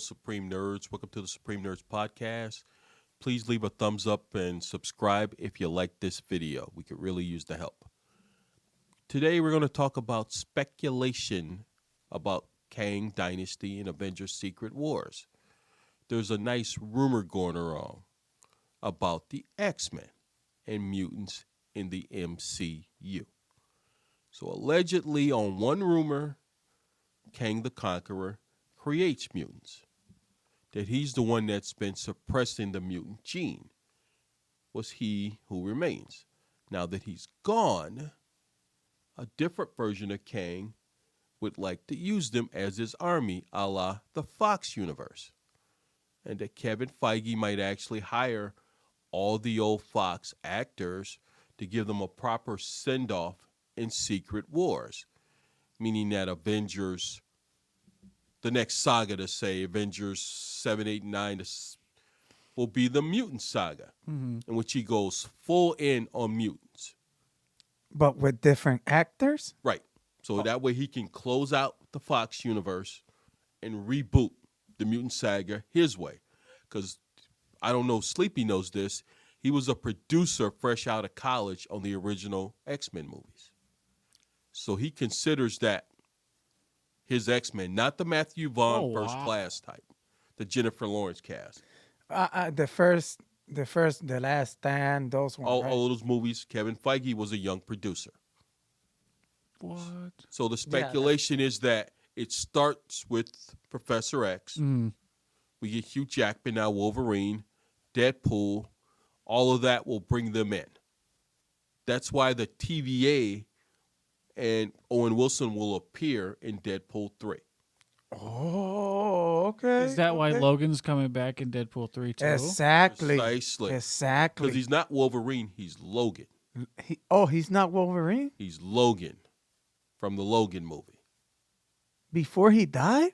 Supreme Nerds. Welcome to the Supreme Nerds podcast. Please leave a thumbs up and subscribe if you like this video. We could really use the help. Today we're going to talk about speculation about Kang Dynasty and Avengers Secret Wars. There's a nice rumor going around about the X-Men and mutants in the MCU. So allegedly, on one rumor, Kang the Conqueror creates mutants. That he's the one that's been suppressing the mutant gene. Was he who remains. Now that he's gone, a different version of Kang would like to use them as his army, a la the Fox universe. And that Kevin Feige might actually hire all the old Fox actors to give them a proper send-off in Secret Wars. Meaning that Avengers, the next saga to say, Avengers 7, 8, 9, will be the mutant saga, in which he goes full in on mutants. But with different actors? Right. So that way he can close out the Fox universe and reboot the mutant saga his way. Because I don't know, Sleepy knows this. He was a producer fresh out of college on the original X-Men movies. So he considers that his X-Men, not the Matthew Vaughn first class type, the Jennifer Lawrence cast. The Last Stand, those ones. All those movies, Kevin Feige was a young producer. What? So the speculation is that it starts with Professor X. We get Hugh Jackman, now Wolverine, Deadpool. All of that will bring them in. That's why the TVA and Owen Wilson will appear in Deadpool 3. Oh, okay. Is that why Logan's coming back in Deadpool 3 too? Exactly. Precisely. Exactly. Because he's not Wolverine, he's Logan. He's not Wolverine? He's Logan from the Logan movie. Before he died?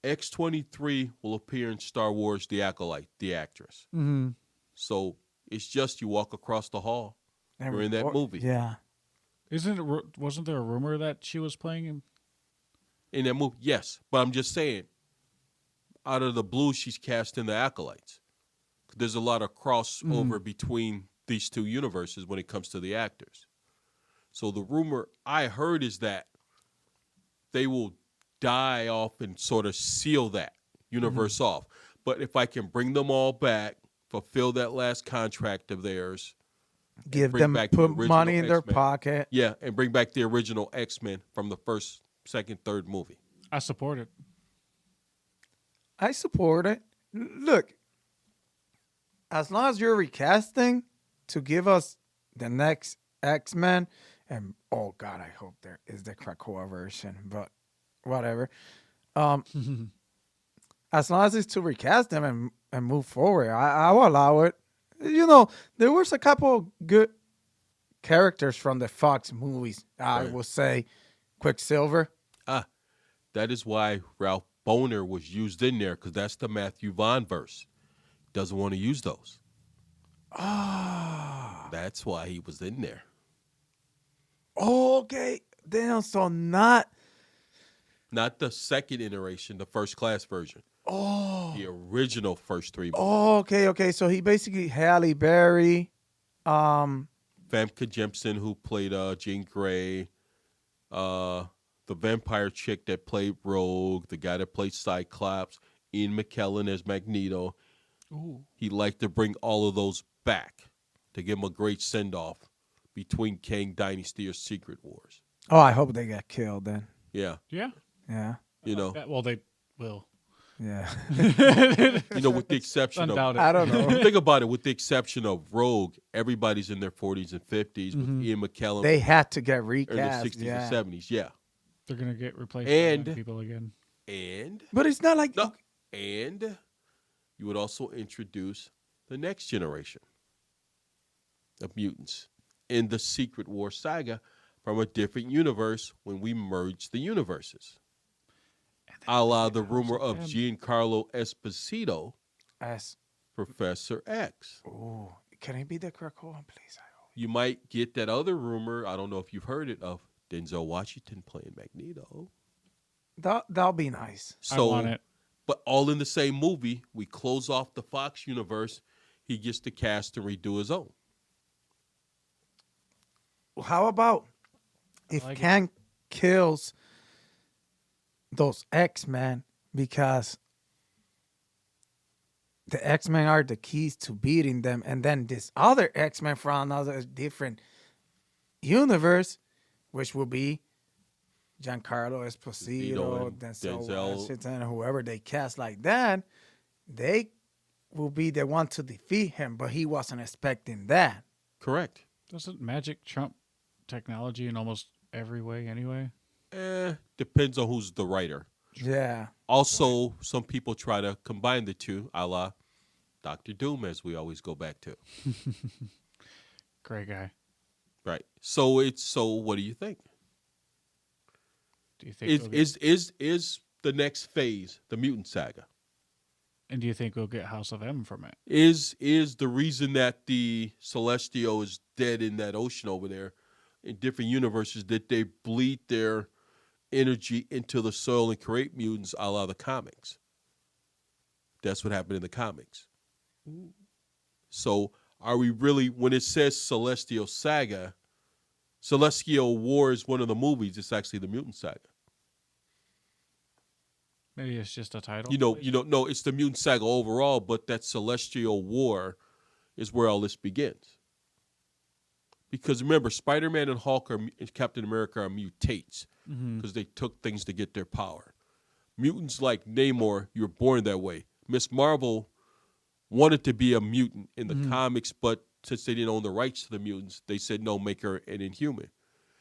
X-23 will appear in Star Wars The Acolyte, the actress. Mm-hmm. So it's just you walk across the hall. You're in that movie. Yeah. Wasn't there a rumor that she was playing In that movie, yes. But I'm just saying, out of the blue, she's cast in The Acolytes. There's a lot of crossover between these two universes when it comes to the actors. So the rumor I heard is that they will die off and sort of seal that universe off. But if I can bring them all back, fulfill that last contract of theirs, Give them, put money in their pocket. Yeah, and bring back the original X-Men from the first, second, third movie. I support it. I support it. Look, as long as you're recasting to give us the next X-Men, and oh God, I hope there is the Krakoa version, but whatever. As long as it's to recast them and move forward, I will allow it. You know, there was a couple good characters from the Fox movies. I will say Quicksilver. That is why Ralph Boner was used in there, because that's the Matthew Vaughn verse. Doesn't want to use those. That's why he was in there. Okay. Damn, so not the second iteration, the first class version. The original first three movies. Okay. So he basically Halle Berry, Famke Jemison, who played Jean Grey, the vampire chick that played Rogue, the guy that played Cyclops, Ian McKellen as Magneto. He'd like to bring all of those back to give him a great send-off between Kang Dynasty or Secret Wars. Oh, I hope they get killed then. Yeah. Yeah. Yeah. You know. Well, they will. Yeah. You know, with the exception of, Undoubted. I don't know. think about it, with the exception of Rogue, everybody's in their 40s and 50s with Ian McKellen. They had to get in recast. the 60s and 70s, yeah. They're gonna get replaced And- by young people again. And But it's not like and you would also introduce the next generation of mutants in the Secret War saga from a different universe when we merge the universes. A la the rumor of Giancarlo Esposito, as Professor X. oh, can it be the Krakoa, please? I hope. You might get that other rumor, I don't know if you've heard it, of Denzel Washington playing Magneto. That'll be nice. I So, want it. but all in the same movie, we close off the Fox universe. He gets to cast and redo his own. How about if like it. Kang kills those X-Men because the X-Men are the keys to beating them, and then this other X-Men from another different universe, which will be Giancarlo Esposito, and Denzel Denzel. Washington, whoever they cast like that, they will be the one to defeat him, but he wasn't expecting that. Correct. Doesn't magic trump technology in almost every way anyway? Depends on who's the writer. Yeah. Also, some people try to combine the two, a la Doctor Doom, as we always go back to. Great guy. Right. So what do you think? Do you think Is the next phase the mutant saga? and do you think we'll get House of M from it? Is the reason that the Celestial is dead in that ocean over there in different universes that they bleed their energy into the soil and create mutants a la the comics? That's what happened in the comics. So are we really, when it says Celestial Saga, Celestial War is one of the movies, it's actually the mutant saga. Maybe it's just a title. No, it's the mutant saga overall, but that Celestial War is where all this begins. Because remember, Spider-Man and Hulk and Captain America are mutates because they took things to get their power. Mutants like Namor, you're born that way. Miss Marvel wanted to be a mutant in the comics, but since they didn't own the rights to the mutants, they said, no, make her an Inhuman.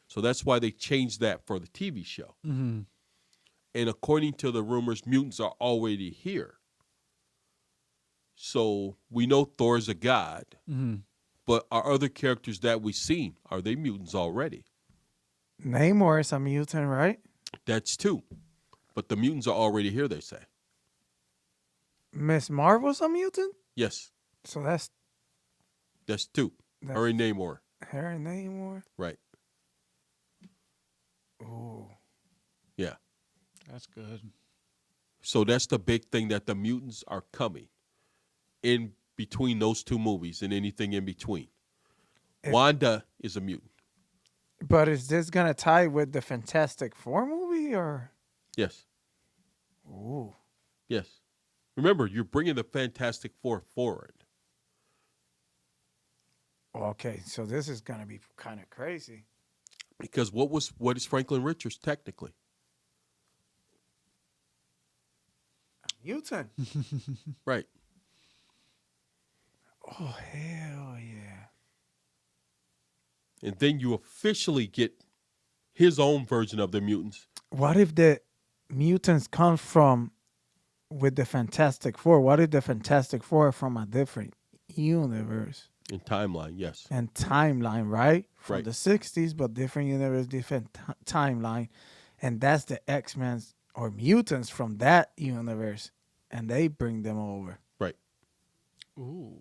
So that's why they changed that for the TV show. Mm-hmm. And according to the rumors, mutants are already here. So we know Thor's a god, but our other characters that we've seen, are they mutants already? Namor is a mutant, right? That's two. But the mutants are already here, they say. Miss Marvel's a mutant? Yes, So that's two. Her and Namor. her and Namor. Right. Ooh. Yeah. That's good. So that's the big thing, that the mutants are coming in between those two movies and anything in between. Wanda is a mutant. But is this going to tie with the Fantastic Four movie or? Yes. Ooh. Yes. Remember, you're bringing the Fantastic Four forward. Okay, so this is going to be kind of crazy. Because what is Franklin Richards technically? Mutant. Right. Oh, hell yeah. And then you officially get his own version of the mutants. What if the mutants come from with the Fantastic Four? What if the Fantastic Four are from a different universe In timeline, yes. and timeline, right? From Right. the 60s, but different universe, different timeline. And that's the X-Men or mutants from that universe. And they bring them over. Right. Ooh.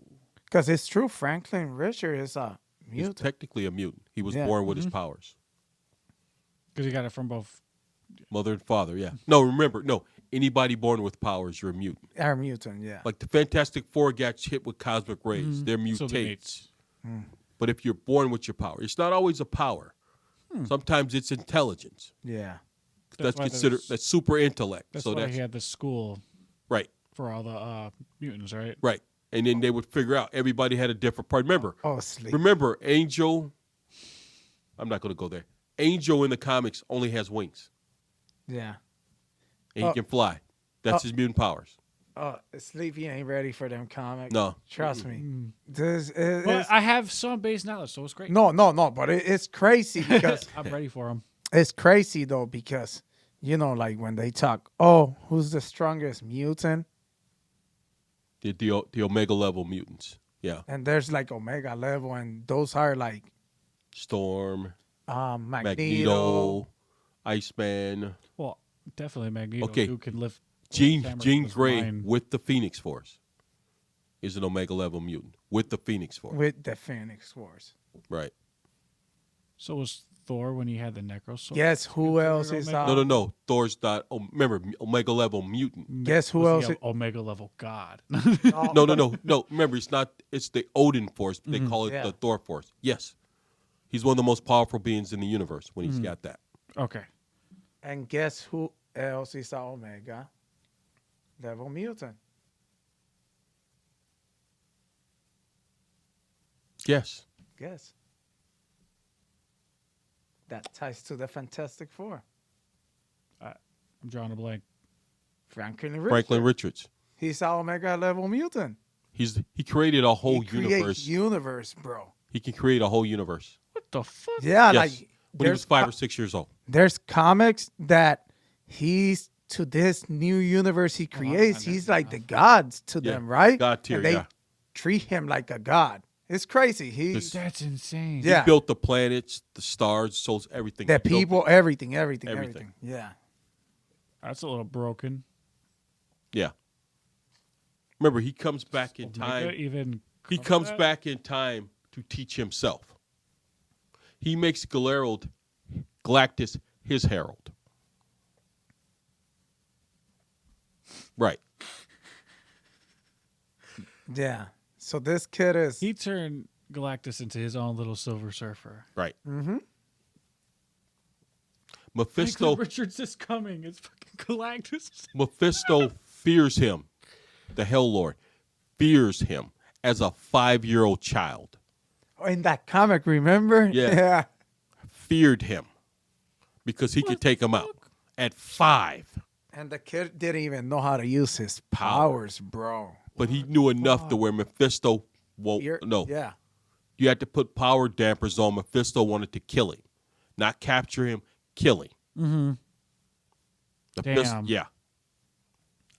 Because it's true, Franklin Richard is a He's mutant. technically a mutant. He was Yeah. born with his powers. Because you got it from both. Mother and father, yeah. No, remember, anybody born with powers, you're a mutant. Our mutant, yeah. Like the Fantastic Four got hit with cosmic rays. They're So they mutates. But if you're born with your power, it's not always a power. Sometimes it's intelligence. Yeah. That's why considered there's- that's super intellect. That's So why that's he had the school right, for all the mutants, right? right. And then they would figure out everybody had a different part. Oh, sleep. Remember, Angel. I'm not going to go there. Angel in the comics only has wings, Yeah. and he can fly. That's his mutant powers. Oh, Sleepy ain't ready for them comics. No. Trust me. This is Well, I have some base knowledge, so it's great. no, but it's crazy because I'm ready for them. it's crazy though because like when they talk, oh, who's the strongest mutant? The Omega level mutants. Yeah. And there's like Omega level, and those are like Storm, Magneto. Magneto, Iceman, Well, definitely Magneto, Okay. who can lift. Jean Cameron's Grey mind. with the Phoenix Force is an Omega level mutant with the Phoenix Force. with the Phoenix Force. Right. So was Thor when he had the Necro Sword? Guess who else is Omega? No. Thor's not. Oh, remember, Omega level mutant. Guess who Was he else? a Omega level god? No. Remember, it's not. It's the Odin Force. They call it Yeah. the Thor Force. Yes, he's one of the most powerful beings in the universe when he's got that. Okay. And guess who else is a Omega level mutant? Yes. Guess. That ties to the Fantastic Four. I'm drawing a blank. Franklin Richards. Franklin Richards. He's a Omega level mutant. He created a whole He creates universe. universe, bro. He can create a whole universe. What the fuck? Yeah, Yes. like When he was 5 or 6 years old. there's comics that he's to this new universe he creates. He's like the gods to Yeah, them, right? God tier, And they yeah. treat him like a god. It's crazy. That's insane. Yeah. He built the planets, the stars, souls, everything. The He built people, it. everything. Everything. Yeah. That's a little broken. Yeah. Remember, he comes back in Omega time. even He covered comes that? back in time to teach himself. He makes Galactus his herald. Right. Yeah. So this kid is. He turned Galactus into his own little Silver Surfer. Right. Mm-hmm. Mephisto Franklin Richards is coming. It's fucking Galactus. Mephisto fears him. The Hell Lord fears him as a 5-year-old child. In that comic, remember? Yeah. Yeah. Feared him because he could take him out at 5. And the kid didn't even know how to use his powers, bro. But he knew enough to where Mephisto won't know. Yeah. You had to put power dampers on. Mephisto wanted to kill him, not capture him, kill him. Mm-hmm. Damn. Yeah,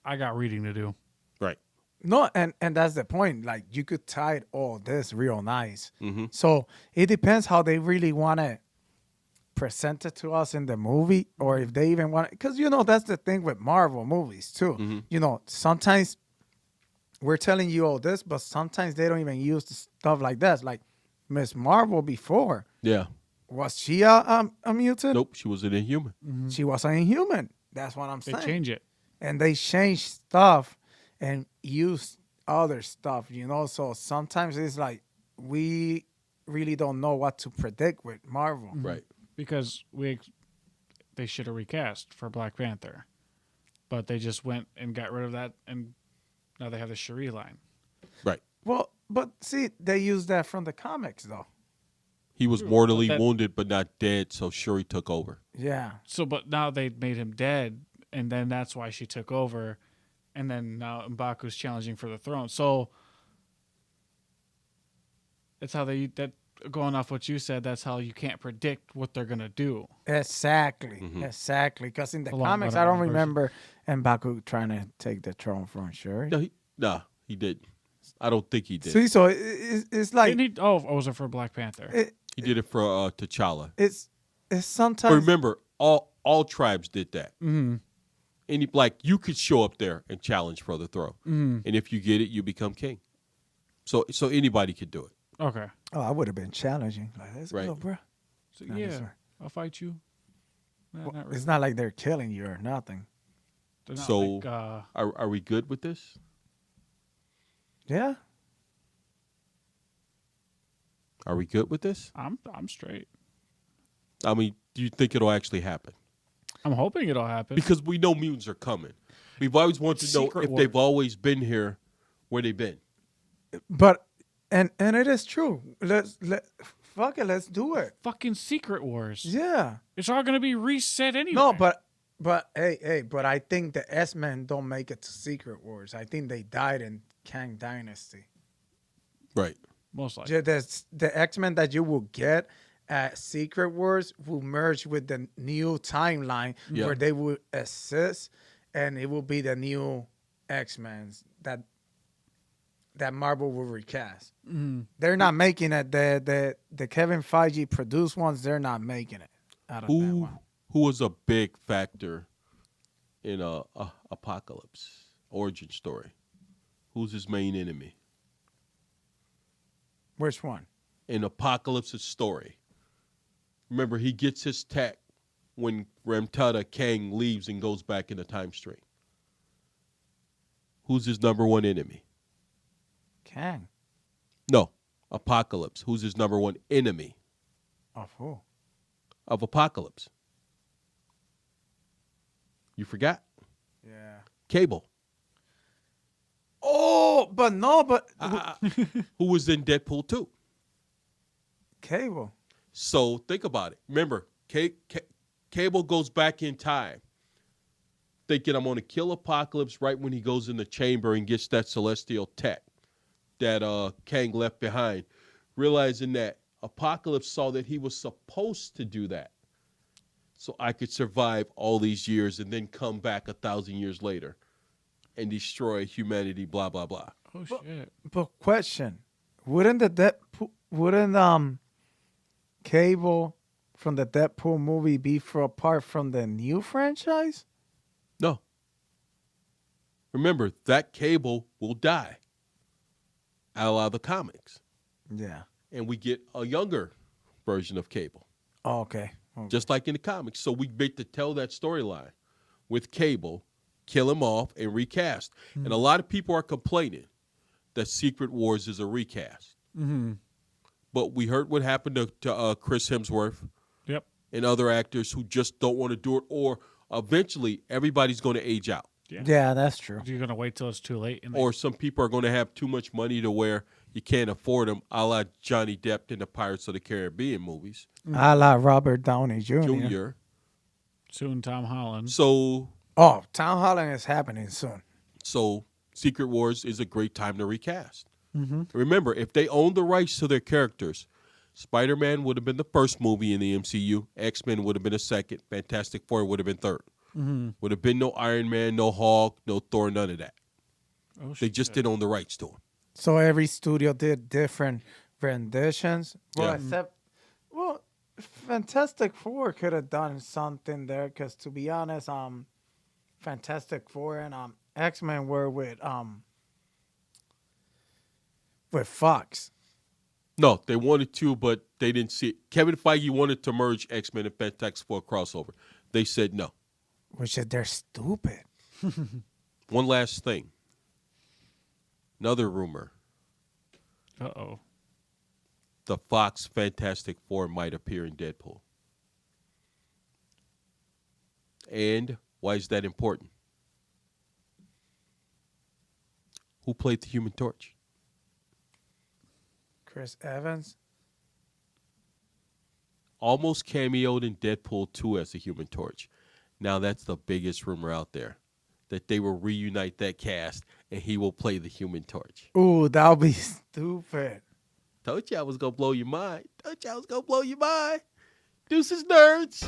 I got reading to do. right. No, and that's the point. Like, you could tie all this real nice. Mm-hmm. So it depends how they really want to present it to us in the movie, or if they even want, because that's the thing with Marvel movies too. Sometimes we're telling you all this, but sometimes they don't even use the stuff like that. Like Miss Marvel before, Yeah. was she a mutant? Nope, she was an Inhuman. She was an Inhuman. That's what I'm They saying. change it. And they change stuff and use other stuff. So sometimes it's like we really don't know what to predict with Marvel. Right. Because they should have recast for Black Panther, but they just went and got rid of that, and now they have the Cherie line. Right. Well, but see, they use that from the comics, though. He was mortally That- wounded but not dead, so Shuri took over. Yeah. So, but now they made him dead, and then that's why she took over, and then now M'Baku's challenging for the throne. So that's how going off what you said, that's how you can't predict what they're gonna do. Exactly. Mm-hmm. Exactly. Because in the A lot comics, better I don't version. remember M'Baku trying to take the throne from Shuri. No, he didn't. I don't think he did. See, so it's like Didn't he? Oh, was it for Black Panther? He did it for T'Challa. it's But sometimes remember, all tribes did that. Mm-hmm. You could show up there and challenge for the throne, and if you get it, you become king. So anybody could do it. Okay. I would have been challenging. Like, let's Right. go, bro. So, No, yeah, sir. I'll fight you. Nah, not really. It's not like they're killing you or nothing. They're not So- like, Are we good with this? Yeah. Are we good with this? I'm straight. I mean, do you think it'll actually happen? I'm hoping it'll happen. Because we know mutants are coming. We've always wanted to know Secret if Wars. they've always been here, where they've been. But and it is true. Fuck it, let's do it. Fucking Secret Wars. Yeah. It's all gonna be reset anyway. No, but but I think the S-Men don't make it to Secret Wars. I think they died in Kang Dynasty. Right. most likely. The X-Men that you will get at Secret Wars will merge with the new timeline Yeah. where they will assist, and it will be the new X-Men that Marvel will recast. They're not making it. The Kevin Feige produced ones. They're not making it out of that one. Who was a big factor in Apocalypse origin story? Who's his main enemy Which one? in Apocalypse's story? Remember, he gets his tech when Ramtada Kang leaves and goes back in the time stream. Who's his number one enemy? Kang. No, Apocalypse. Who's his number one enemy Of who? of Apocalypse? You forgot? Yeah. Cable. Oh, but no, but Who was in Deadpool 2. Cable. So think about it. Remember, Cable goes back in time thinking I'm going to kill Apocalypse right when he goes in the chamber and gets that celestial tech that Kang left behind, realizing that Apocalypse saw that he was supposed to do that so I could survive all these years and then come back 1,000 years later and destroy humanity, blah, blah, blah. Oh shit! But question: wouldn't Cable from the Deadpool movie be for apart from the new franchise? No. Remember, that Cable will die, a la the comics. Yeah. And we get a younger version of Cable, Oh, okay. just like in the comics. So we get to tell that storyline with Cable, kill him off, and recast. And a lot of people are complaining that Secret Wars is a recast. Mm-hmm. But we heard what happened to Chris Hemsworth Yep. and other actors who just don't want to do it, or eventually everybody's going to age out. Yeah, that's true. You're gonna wait till it's too late, and Or some people are going to have too much money to where you can't afford them, a la Johnny Depp in the Pirates of the Caribbean movies, A la Robert Downey Jr. Jr. soon Tom Holland. So Oh, Town Holland is happening soon. Secret Wars is a great time to recast. Mm-hmm. Remember, if they owned the rights to their characters, Spider-Man would have been the first movie in the MCU, X-Men would have been a second, Fantastic Four would have been third. Mm-hmm. Would have been no Iron Man, no Hulk, no Thor, none of that. Oh, They just didn't own the rights to them. So every studio did different renditions. Well, Yeah. except, Fantastic Four could have done something there because, to be honest, Fantastic Four and X-Men were with Fox. No, they wanted to, but they didn't see it. Kevin Feige wanted to merge X-Men and Fantastic Four crossover. They said no. Which is they're stupid. One last thing. Another rumor. Uh-oh. The Fox Fantastic Four might appear in Deadpool. And why is that important? Who played the Human Torch? Chris Evans. Almost cameoed in Deadpool 2 as the Human Torch. Now that's the biggest rumor out there, that they will reunite that cast and he will play the Human Torch. Ooh, that would be stupid. Told you I was going to blow your mind. Deuces, nerds.